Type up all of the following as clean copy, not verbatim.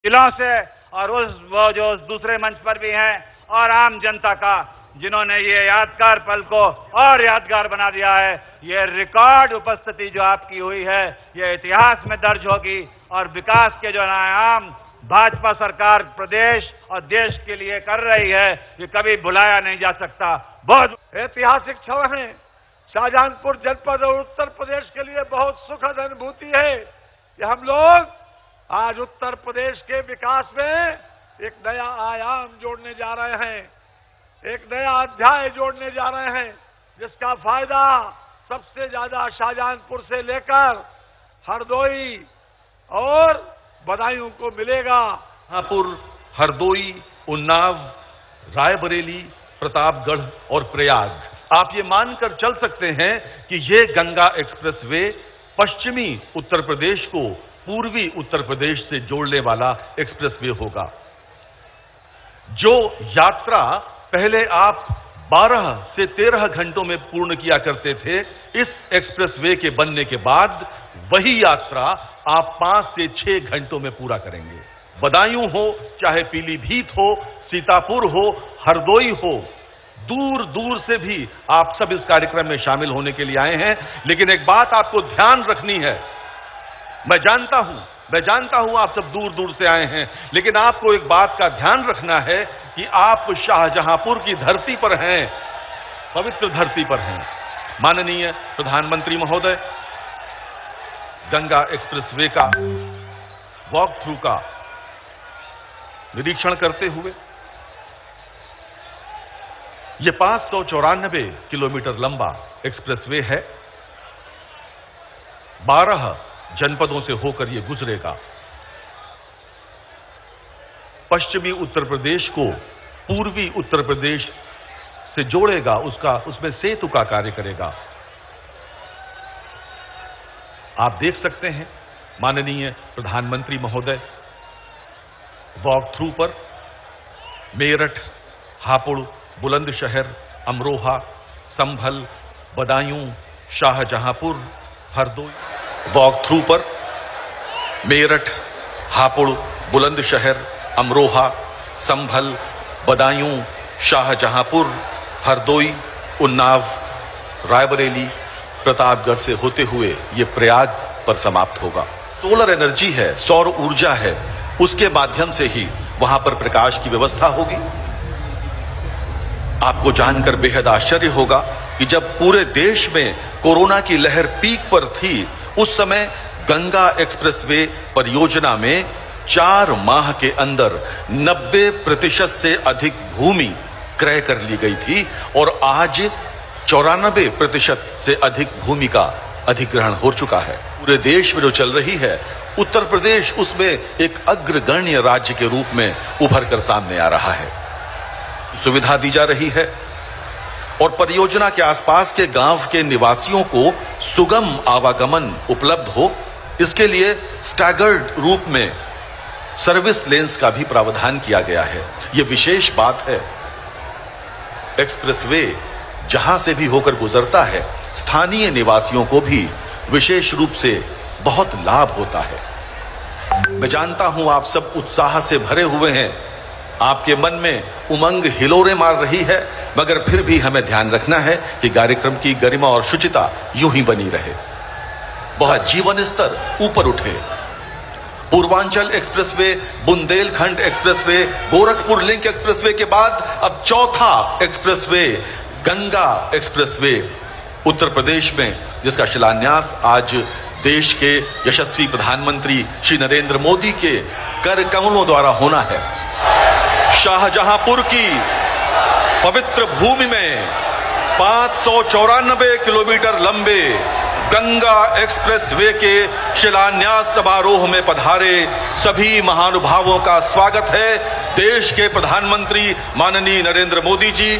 जिलों से और वो जो दूसरे मंच पर भी हैं और आम जनता का, जिन्होंने ये यादगार पल को और यादगार बना दिया है। ये रिकॉर्ड उपस्थिति जो आपकी हुई है, ये इतिहास में दर्ज होगी और विकास के जो आयाम भाजपा सरकार प्रदेश और देश के लिए कर रही है, ये कभी भुलाया नहीं जा सकता। बहुत ऐतिहासिक क्षण है। शाहजहांपुर जनपद और उत्तर प्रदेश के लिए बहुत सुखद अनुभूति है कि हम लोग आज उत्तर प्रदेश के विकास में एक नया आयाम जोड़ने जा रहे हैं, एक नया अध्याय जोड़ने जा रहे हैं, जिसका फायदा सबसे ज्यादा शाहजहांपुर से लेकर हरदोई और बदायूं को मिलेगा। शाहपुर, हरदोई, उन्नाव, रायबरेली, प्रतापगढ़ और प्रयाग, आप ये मानकर चल सकते हैं कि ये गंगा एक्सप्रेसवे पश्चिमी उत्तर प्रदेश को पूर्वी उत्तर प्रदेश से जोड़ने वाला एक्सप्रेसवे होगा। जो यात्रा पहले आप 12 से 13 घंटों में पूर्ण किया करते थे, इस एक्सप्रेसवे के बनने के बाद वही यात्रा आप 5 से 6 घंटों में पूरा करेंगे। बदायूं हो, चाहे पीलीभीत हो, सीतापुर हो, हरदोई हो, दूर दूर से भी आप सब इस कार्यक्रम में शामिल होने के लिए आए हैं। लेकिन एक बात आपको ध्यान रखनी है, मैं जानता हूं आप सब दूर दूर से आए हैं, लेकिन आपको एक बात का ध्यान रखना है कि आप शाहजहांपुर की धरती पर हैं, पवित्र धरती पर हैं। माननीय प्रधानमंत्री महोदय, गंगा एक्सप्रेसवे का वॉक थ्रू का निरीक्षण करते हुए यह 594 किलोमीटर लंबा एक्सप्रेसवे है। 12 जनपदों से होकर यह गुजरेगा। पश्चिमी उत्तर प्रदेश को पूर्वी उत्तर प्रदेश से जोड़ेगा, उसमें सेतु का कार्य करेगा। आप देख सकते हैं माननीय प्रधानमंत्री महोदय, वॉक थ्रू पर मेरठ, हापुड़, बुलंदशहर, अमरोहा, संभल, बदायूं, शाहजहांपुर, हरदोई। वॉक थ्रू पर मेरठ, हापुड़, बुलंदशहर, अमरोहा, संभल, बदायूं, शाहजहांपुर, हरदोई, उन्नाव, रायबरेली, प्रतापगढ़ से होते हुए ये प्रयाग पर समाप्त होगा। सोलर एनर्जी है, सौर ऊर्जा है, उसके माध्यम से ही वहां पर प्रकाश की व्यवस्था होगी। आपको जानकर बेहद आश्चर्य होगा कि जब पूरे देश में कोरोना की लहर पीक पर थी, उस समय गंगा एक्सप्रेसवे परियोजना में 4 माह के अंदर 90% से अधिक भूमि क्रय कर ली गई थी और आज 94% से अधिक भूमि का अधिग्रहण हो चुका है। पूरे देश में जो चल रही है, उत्तर प्रदेश उसमें एक अग्रगण्य राज्य के रूप में उभर कर सामने आ रहा है। सुविधा दी जा रही है और परियोजना के आसपास के गांव के निवासियों को सुगम आवागमन उपलब्ध हो, इसके लिए स्टैगर्ड रूप में सर्विस लेन्स का भी प्रावधान किया गया है। यह विशेष बात है। एक्सप्रेसवे जहां से भी होकर गुजरता है, स्थानीय निवासियों को भी विशेष रूप से बहुत लाभ होता है। मैं जानता हूं आप सब उत्साह से भरे हुए हैं, आपके मन में उमंग हिलोरे मार रही है, मगर फिर भी हमें ध्यान रखना है कि कार्यक्रम की गरिमा और शुचिता यूं ही बनी रहे, बहुत जीवन स्तर ऊपर उठे। Purvanchal expressway, Bundelkhand expressway, Gorakhpur link expressway के बाद अब चौथा एक्सप्रेसवे गंगा एक्सप्रेसवे उत्तर प्रदेश में, जिसका शिलान्यास आज देश के यशस्वी प्रधानमंत्री श्री नरेंद्र मोदी के कर कमलों द्वारा होना है। शाहजहांपुर की पवित्र भूमि में 594 किलोमीटर लंबे गंगा एक्सप्रेसवे के शिलान्यास समारोह में पधारे सभी महानुभावों का स्वागत है। देश के प्रधानमंत्री माननीय नरेंद्र मोदी जी,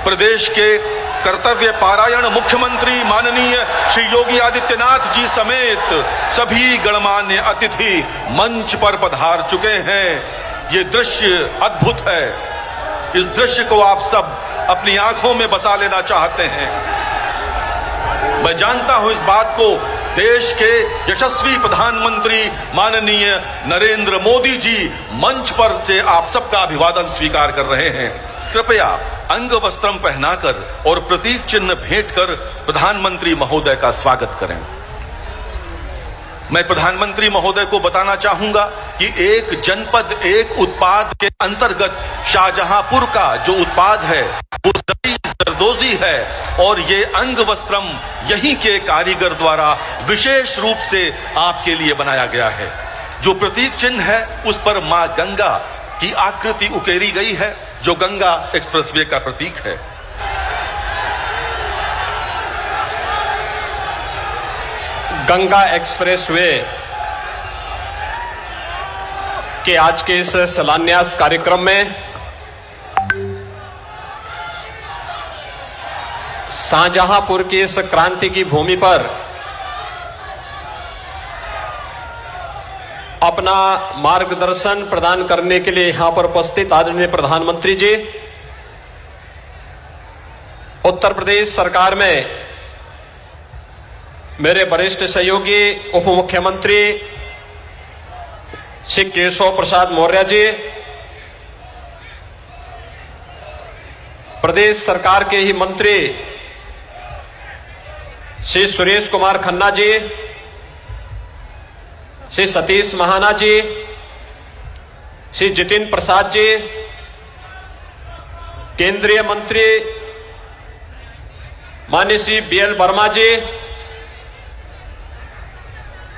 प्रदेश के कर्तव्य पारायण मुख्यमंत्री माननीय श्री योगी आदित्यनाथ जी समेत सभी गणमान्य अतिथि मंच पर पधार चुके हैं। ये दृश्य अद्भुत है। इस दृश्य को आप सब अपनी आंखों में बसा लेना चाहते हैं। मैं जानता हूं इस बात को देश के यशस्वी प्रधानमंत्री माननीय नरेंद्र मोदी जी मंच पर से आप सबका अभिवादन स्वीकार कर रहे हैं। कृपया अंग वस्त्रम पहनाकर और प्रतीक चिन्ह भेंट कर प्रधानमंत्री महोदय का स्वागत करें। मैं प्रधानमंत्री महोदय को बताना चाहूंगा कि एक जनपद एक उत्पाद के अंतर्गत शाहजहांपुर का जो उत्पाद है वो जरदोजी है और ये अंग वस्त्रम यहीं के कारीगर द्वारा विशेष रूप से आपके लिए बनाया गया है। जो प्रतीक चिन्ह है उस पर मां गंगा की आकृति उकेरी गई है जो गंगा एक्सप्रेसवे का प्रतीक है। गंगा एक्सप्रेसवे के आज के इस शिलान्यास कार्यक्रम में शाहजहांपुर की इस क्रांति की भूमि पर अपना मार्गदर्शन प्रदान करने के लिए यहां पर उपस्थित आदरणीय प्रधानमंत्री जी, उत्तर प्रदेश सरकार में मेरे वरिष्ठ सहयोगी उप मुख्यमंत्री श्री केशव प्रसाद मौर्य जी, प्रदेश सरकार के ही मंत्री श्री सुरेश कुमार खन्ना जी, श्री सतीश महाना जी, श्री जितिन प्रसाद जी, केंद्रीय मंत्री माननीय श्री बीएल वर्मा जी,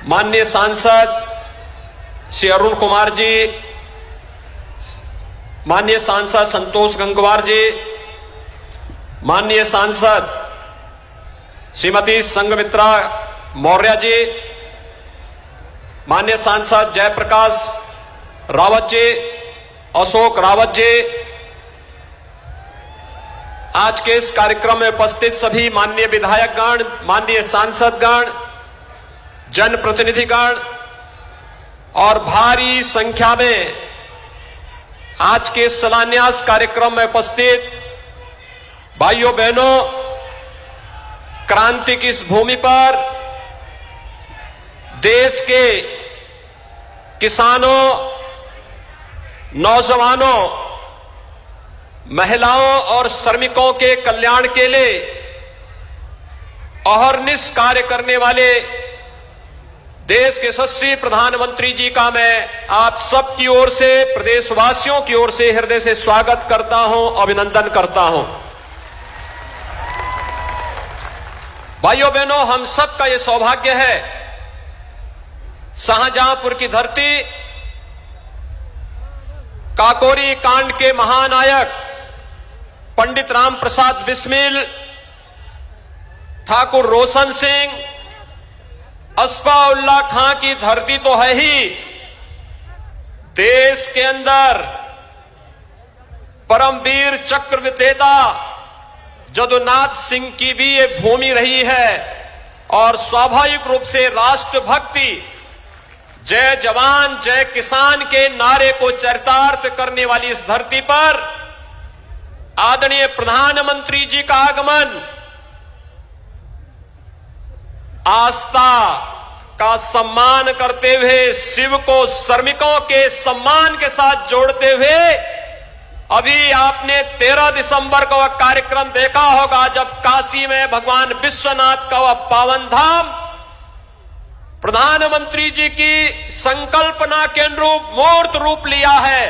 माननीय सांसद श्री अरुण कुमार जी, माननीय सांसद संतोष गंगवार जी, माननीय सांसद श्रीमती संघमित्रा मौर्य जी, माननीय सांसद जयप्रकाश रावत जी, अशोक रावत जी, आज के इस कार्यक्रम में उपस्थित सभी माननीय विधायकगण, माननीय सांसदगण, जनप्रतिनिधिगण और भारी संख्या में आज के शिलान्यास कार्यक्रम में उपस्थित भाइयों बहनों, क्रांति की इस भूमि पर देश के किसानों, नौजवानों, महिलाओं और श्रमिकों के कल्याण के लिए अहर्निश कार्य करने वाले देश के यशस्वी प्रधानमंत्री जी का मैं आप सबकी ओर से, प्रदेशवासियों की ओर से हृदय से स्वागत करता हूं, अभिनंदन करता हूं। भाइयों बहनों, हम सबका यह सौभाग्य है, शाहजहांपुर की धरती काकोरी कांड के महानायक पंडित राम प्रसाद बिस्मिल, ठाकुर रोशन सिंह, अस्फाउल्लाह खां की धरती तो है ही, देश के अंदर परमवीर चक्र विजेता जदुनाथ सिंह की भी ये भूमि रही है और स्वाभाविक रूप से राष्ट्रभक्ति, जय जवान जय किसान के नारे को चरितार्थ करने वाली इस धरती पर आदरणीय प्रधानमंत्री जी का आगमन आस्था का सम्मान करते हुए, शिव को श्रमिकों के सम्मान के साथ जोड़ते हुए, अभी आपने 13 दिसंबर को वह कार्यक्रम देखा होगा जब काशी में भगवान विश्वनाथ का वह पावन धाम प्रधानमंत्री जी की संकल्पना के अनुरूप मूर्त रूप लिया है,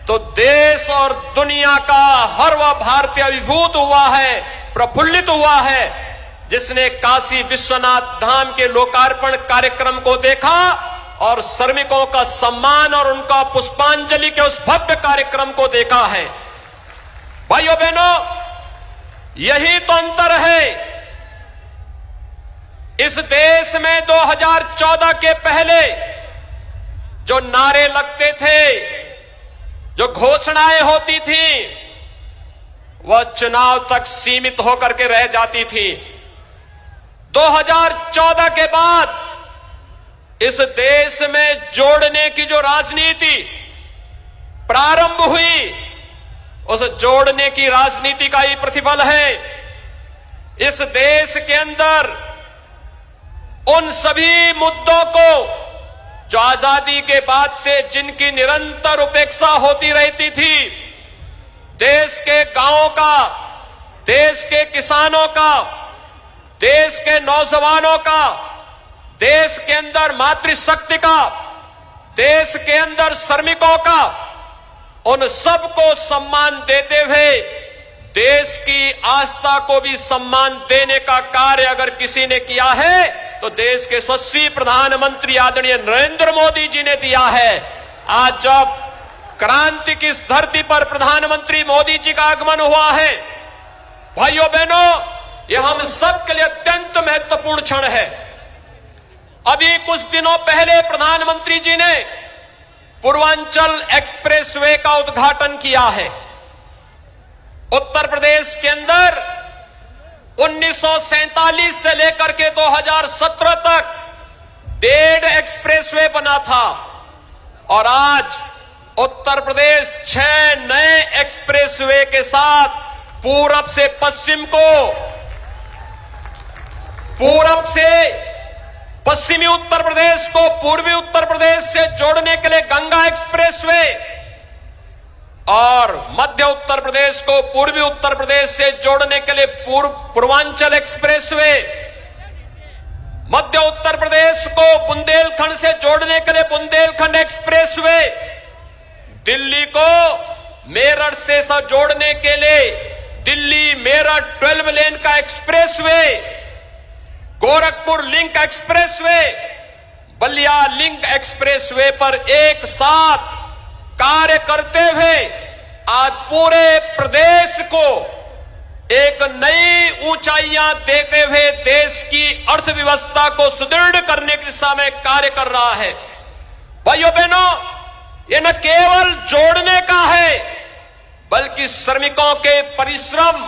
तो देश और दुनिया का हर वह भारतीय अभिभूत हुआ है, प्रफुल्लित हुआ है, जिसने काशी विश्वनाथ धाम के लोकार्पण कार्यक्रम को देखा और श्रमिकों का सम्मान और उनका पुष्पांजलि के उस भव्य कार्यक्रम को देखा है। भाइयों बहनों, यही तो अंतर है। इस देश में 2014 के पहले जो नारे लगते थे, जो घोषणाएं होती थी, वह चुनाव तक सीमित होकर के रह जाती थी। 2014 के बाद इस देश में जोड़ने की जो राजनीति प्रारंभ हुई, उस जोड़ने की राजनीति का ही प्रतिफल है। इस देश के अंदर उन सभी मुद्दों को जो आजादी के बाद से जिनकी निरंतर उपेक्षा होती रहती थी, देश के गांवों का, देश के किसानों का, देश के नौजवानों का, देश के अंदर मातृशक्ति का, देश के अंदर श्रमिकों का, उन सबको सम्मान देते हुए देश की आस्था को भी सम्मान देने का कार्य अगर किसी ने किया है तो देश के यशस्वी प्रधानमंत्री आदरणीय नरेंद्र मोदी जी ने दिया है। आज जब क्रांति की इस धरती पर प्रधानमंत्री मोदी जी का आगमन हुआ है, भाइयों बहनों, यह हम सब के लिए अत्यंत महत्वपूर्ण क्षण है। अभी कुछ दिनों पहले प्रधानमंत्री जी ने पूर्वांचल एक्सप्रेसवे का उद्घाटन किया है। उत्तर प्रदेश के अंदर 1947 से लेकर के 2017 तक 1.5 एक्सप्रेसवे बना था और आज उत्तर प्रदेश 6 नए एक्सप्रेसवे के साथ पूरब से पश्चिम को, पूरब से पश्चिमी उत्तर प्रदेश को पूर्वी उत्तर प्रदेश से जोड़ने के लिए गंगा एक्सप्रेसवे और मध्य उत्तर प्रदेश को पूर्वी उत्तर प्रदेश से जोड़ने के लिए पूर्वांचल एक्सप्रेसवे, मध्य उत्तर प्रदेश को बुंदेलखंड से जोड़ने के लिए बुंदेलखंड एक्सप्रेसवे, दिल्ली को मेरठ से जोड़ने के लिए दिल्ली मेरठ 12 लेन का expressway, Gorakhpur link expressway, Ballia link expressway पर एक साथ कार्य करते हुए आज पूरे प्रदेश को एक नई ऊंचाइयां देते हुए देश की अर्थव्यवस्था को सुदृढ़ करने की दिशा में कार्य कर रहा है। भाइयों बहनों, ये न केवल जोड़ने का है बल्कि श्रमिकों के परिश्रम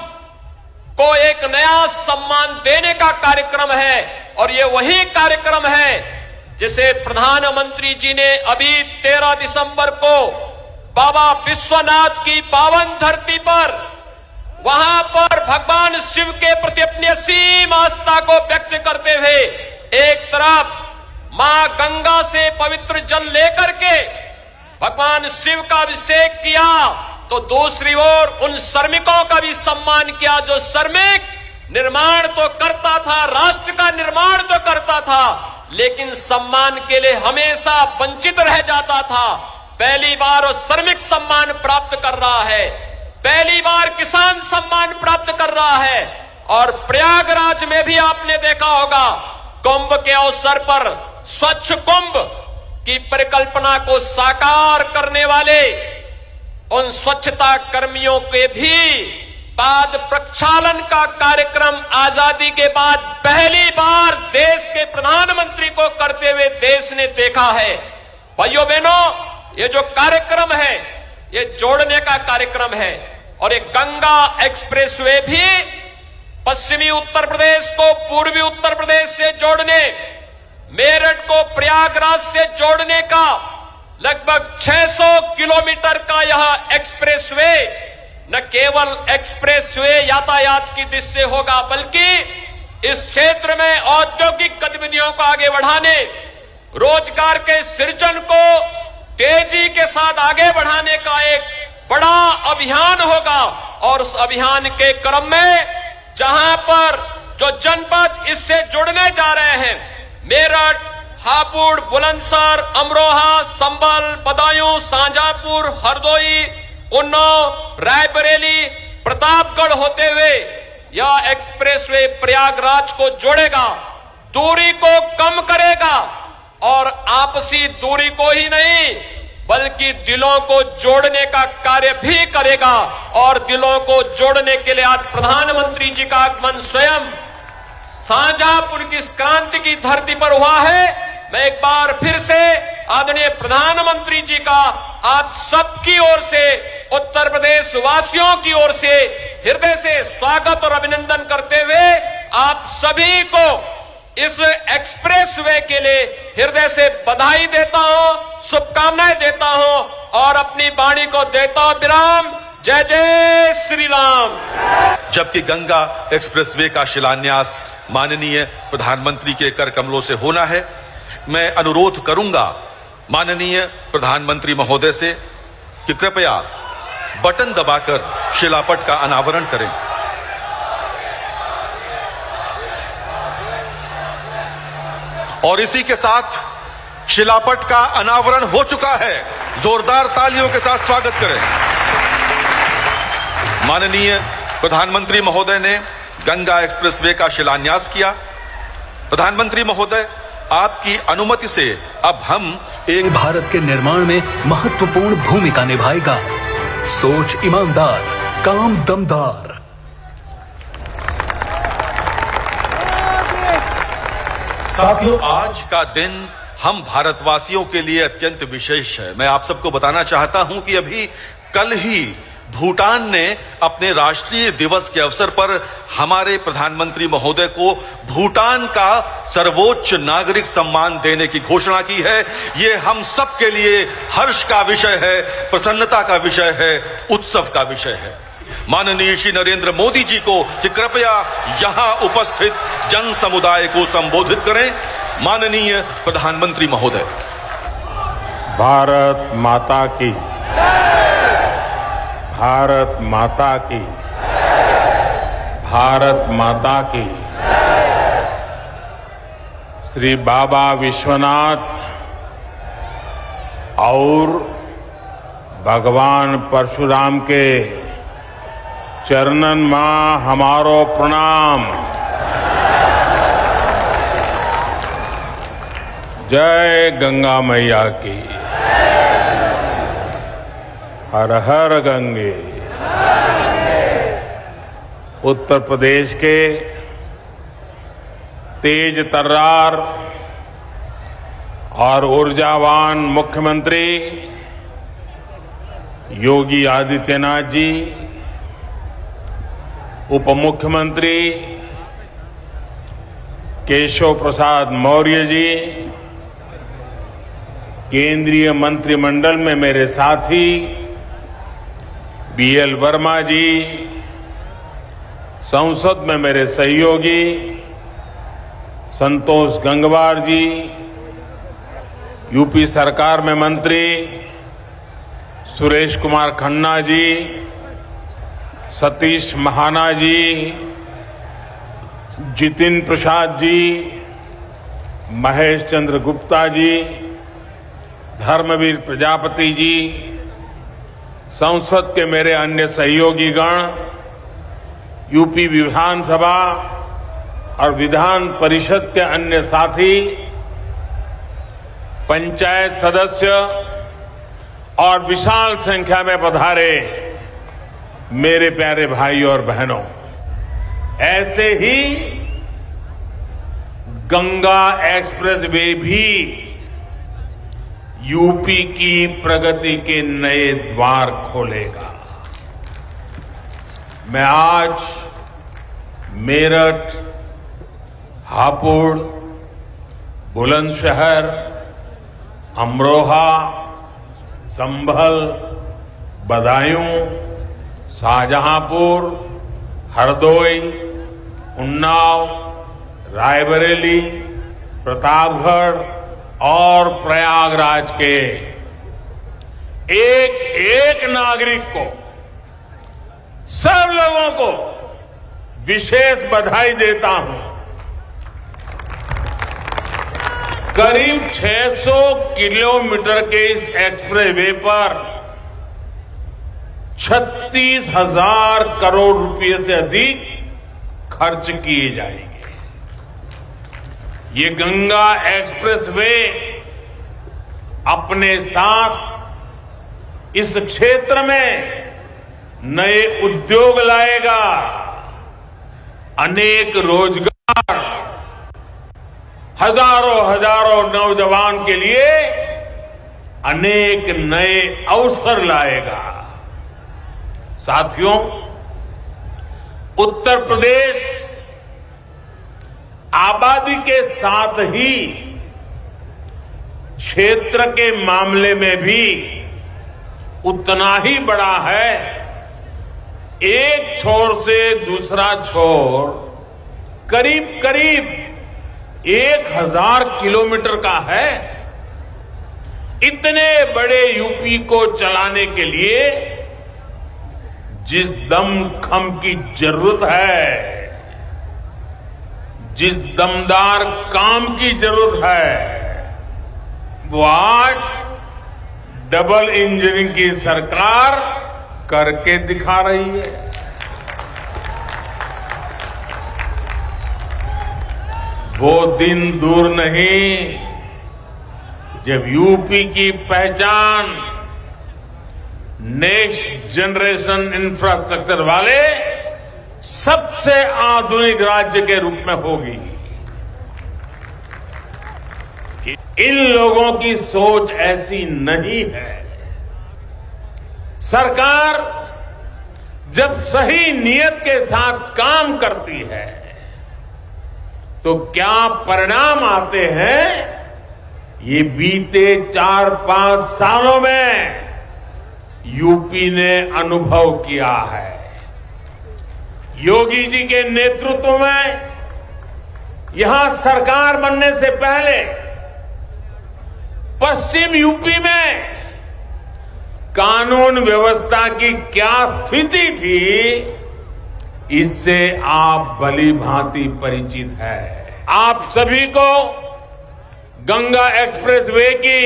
को एक नया सम्मान देने का कार्यक्रम है और ये वही कार्यक्रम है जिसे प्रधानमंत्री जी ने अभी 13 दिसंबर को बाबा विश्वनाथ की पावन धरती पर, वहां पर भगवान शिव के प्रति अपनी असीम आस्था को व्यक्त करते हुए एक तरफ मां गंगा से पवित्र जल लेकर के भगवान शिव का अभिषेक किया तो दूसरी ओर उन श्रमिकों का भी सम्मान किया जो श्रमिक निर्माण तो करता था, राष्ट्र का निर्माण तो करता था, लेकिन सम्मान के लिए हमेशा वंचित रह जाता था। पहली बार वो श्रमिक सम्मान प्राप्त कर रहा है, पहली बार किसान सम्मान प्राप्त कर रहा है। और प्रयागराज में भी आपने देखा होगा, कुंभ के अवसर पर स्वच्छ कुंभ की परिकल्पना को साकार करने वाले उन स्वच्छता कर्मियों के भी पाद प्रक्षालन का कार्यक्रम आजादी के बाद पहली बार देश के प्रधानमंत्री को करते हुए देश ने देखा है। भाइयों बहनों, ये जो कार्यक्रम है ये जोड़ने का कार्यक्रम है और एक गंगा एक्सप्रेसवे भी पश्चिमी उत्तर प्रदेश को पूर्वी उत्तर प्रदेश से जोड़ने, मेरठ को प्रयागराज से जोड़ने का लगभग 600 किलोमीटर का यह एक्सप्रेसवे न केवल एक्सप्रेसवे यातायात की दृष्टि से होगा बल्कि इस क्षेत्र में औद्योगिक गतिविधियों को आगे बढ़ाने, रोजगार के सृजन को तेजी के साथ आगे बढ़ाने का एक बड़ा अभियान होगा। और उस अभियान के क्रम में जहां पर जो जनपद इससे जुड़ने जा रहे हैं, मेरठ, हापुड़, बुलंदशहर, अमरोहा, संभल, बदायूं, शाहजहांपुर, हरदोई, उन्नाव, रायबरेली, प्रतापगढ़ होते हुए यह एक्सप्रेसवे प्रयागराज को जोड़ेगा, दूरी को कम करेगा और आपसी दूरी को ही नहीं बल्कि दिलों को जोड़ने का कार्य भी करेगा। और दिलों को जोड़ने के लिए आज प्रधानमंत्री जी का आगमन स्वयं शाहजहांपुर की इस क्रांति की धरती पर हुआ है। मैं एक बार फिर से आदरणीय प्रधानमंत्री जी का आप सबकी ओर से, उत्तर प्रदेश वासियों की ओर से हृदय से स्वागत और अभिनंदन करते हुए आप सभी को इस एक्सप्रेसवे के लिए हृदय से बधाई देता हूं, शुभकामनाएं देता हूं और अपनी वाणी को देता हूं विराम। जय जय श्री राम। जबकि गंगा एक्सप्रेसवे का शिलान्यास माननीय प्रधानमंत्री के कर कमलों से होना है, मैं अनुरोध करूंगा माननीय प्रधानमंत्री महोदय से कि कृपया बटन दबाकर शिलापट का अनावरण करें। और इसी के साथ शिलापट का अनावरण हो चुका है। जोरदार तालियों के साथ स्वागत करें। माननीय प्रधानमंत्री महोदय ने गंगा एक्सप्रेसवे का शिलान्यास किया। प्रधानमंत्री महोदय, आपकी अनुमति से अब हम एक भारत के निर्माण में महत्वपूर्ण भूमिका निभाएगा। सोच ईमानदार, काम दमदार। साथियों, आज का दिन हम भारतवासियों के लिए अत्यंत विशेष है। मैं आप सबको बताना चाहता हूं कि अभी कल ही भूटान ने अपने राष्ट्रीय दिवस के अवसर पर हमारे प्रधानमंत्री महोदय को भूटान का सर्वोच्च नागरिक सम्मान देने की घोषणा की है। ये हम सब के लिए हर्ष का विषय है, प्रसन्नता का विषय है, उत्सव का विषय है। माननीय श्री नरेंद्र मोदी जी को कि कृपया यहां उपस्थित जन समुदाय को संबोधित करें। माननीय प्रधानमंत्री महोदय। भारत माता की, भारत माता की, भारत माता की। श्री बाबा विश्वनाथ और भगवान परशुराम के चरणन मां हमारो प्रणाम। जय गंगा मैया की। हर हर गंगे। उत्तर प्रदेश के तेज तर्रार और ऊर्जावान मुख्यमंत्री योगी आदित्यनाथ जी, उप मुख्यमंत्री केशव प्रसाद मौर्य जी, केंद्रीय मंत्रिमंडल में मेरे साथी बीएल वर्मा जी, संसद में मेरे सहयोगी संतोष गंगवार जी, यूपी सरकार में मंत्री सुरेश कुमार खन्ना जी, सतीश महाना जी, जितिन प्रसाद जी, महेश चंद्र गुप्ता जी, धर्मवीर प्रजापति जी, संसद के मेरे अन्य सहयोगी गण, यूपी विधानसभा और विधान परिषद के अन्य साथी, पंचायत सदस्य और विशाल संख्या में पधारे मेरे प्यारे भाई और बहनों, ऐसे ही गंगा एक्सप्रेसवे भी यूपी की प्रगति के नए द्वार खोलेगा। मैं आज मेरठ, हापुड़, बुलंदशहर, अमरोहा, संभल, बदायूं, शाहजहांपुर, हरदोई, उन्नाव, रायबरेली, प्रतापगढ़ और प्रयागराज के एक एक नागरिक को, सब लोगों को विशेष बधाई देता हूं। करीब 600 किलोमीटर के इस एक्सप्रेसवे पर 36,000 करोड़ रुपए से अधिक खर्च किए जाएंगे। ये गंगा एक्सप्रेसवे अपने साथ इस क्षेत्र में नए उद्योग लाएगा, अनेक रोजगार, हजारों नौजवान के लिए अनेक नए अवसर लाएगा। साथियों, उत्तर प्रदेश आबादी के साथ ही क्षेत्र के मामले में भी उतना ही बड़ा है एक छोर से दूसरा छोर करीब करीब 1000 किलोमीटर का है। इतने बड़े यूपी को चलाने के लिए जिस दमखम की जरूरत है, जिस दमदार काम की जरूरत है, वो आज डबल इंजन की सरकार करके दिखा रही है। वो दिन दूर नहीं जब यूपी की पहचान नेक्स्ट जनरेशन इंफ्रास्ट्रक्चर वाले सबसे आधुनिक राज्य के रूप में होगी। इन लोगों की सोच ऐसी नहीं है। सरकार जब सही नियत के साथ काम करती है तो क्या परिणाम आते हैं, ये बीते 4-5 सालों में यूपी ने अनुभव किया है। योगी जी के नेतृत्व में यहां सरकार बनने से पहले पश्चिम यूपी में कानून व्यवस्था की क्या स्थिति थी, इससे आप भली भांति परिचित है। आप सभी को गंगा एक्सप्रेस वे की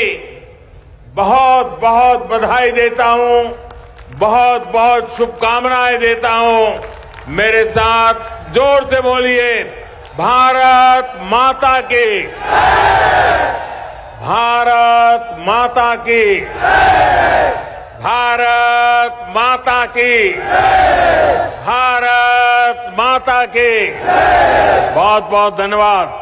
बहुत बहुत बधाई देता हूं, बहुत बहुत शुभकामनाएं देता हूं। मेरे साथ जोर से बोलिए, भारत माता की, भारत माता की, भारत माता की, भारत माता की। बहुत बहुत धन्यवाद।